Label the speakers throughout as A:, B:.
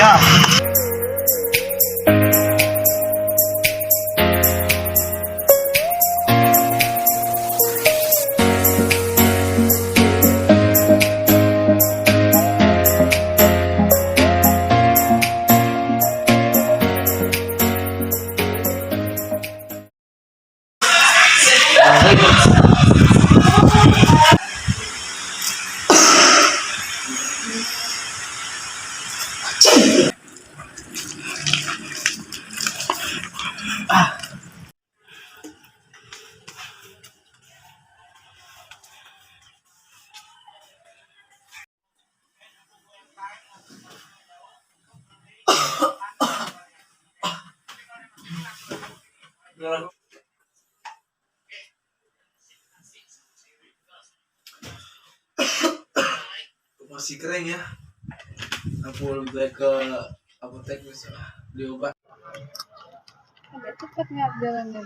A: Siap.
B: Masih kering ya. Aku lebih ke apotek bisa beli obat.
C: Agak cepat nggak jalannya?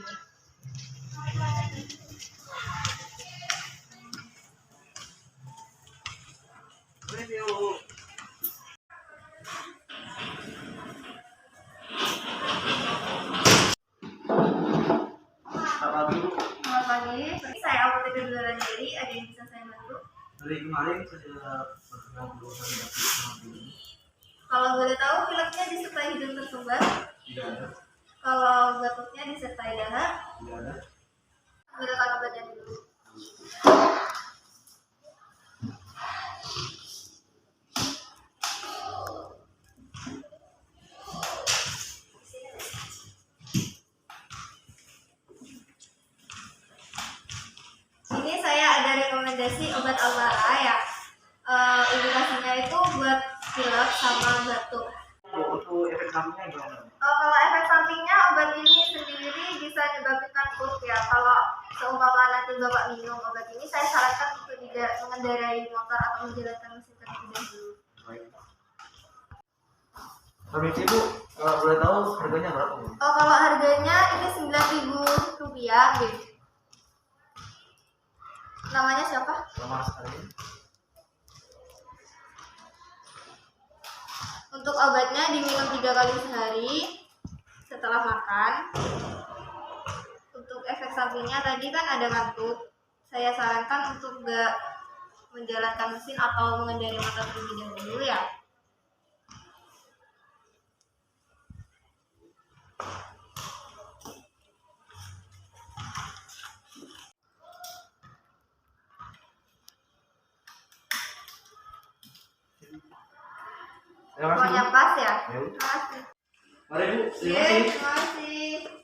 D: Selamat pagi, saya apoteker Jualan Diri. Ada yang bisa saya bantu?
B: Dari kemarin saya pernah berusaha batuk sama ini.
D: Kalau boleh tahu, pileknya disertai hidung tersumbat?
B: Tidak ada.
D: Kalau batuknya disertai dahak?
B: Tidak ada.
D: Ambilkan obatnya dulu. Ini saya ada rekomendasi obat Almara ya. Indikasinya itu buat pilek sama batuk.
B: Untuk efek sampingnya gimana?
D: Kalau efek sampingnya obat ini sendiri bisa menyebabkan kanker ya. Kalau seumpama nanti bapak minum obat ini, saya sarankan untuk tidak mengendarai motor atau menjalankan mesin terlebih dahulu.
B: Permisi Bu, kalau boleh tahu harganya berapa Bu?
D: Kalau harganya ini Rp9.000. Gitu. Namanya siapa?
B: Lama sekali.
D: Untuk obatnya diminum 3 kali sehari setelah makan. Untuk efek sampingnya tadi kan ada batuk. Saya sarankan untuk nggak menjalankan mesin atau mengendarai motor terlebih dahulu ya.
B: Terima kasih.
D: Pokoknya pas ya.
B: Ya.
D: Terima kasih.
B: Mari Bu, terima
D: Iya,
B: kasih.
D: terima kasih.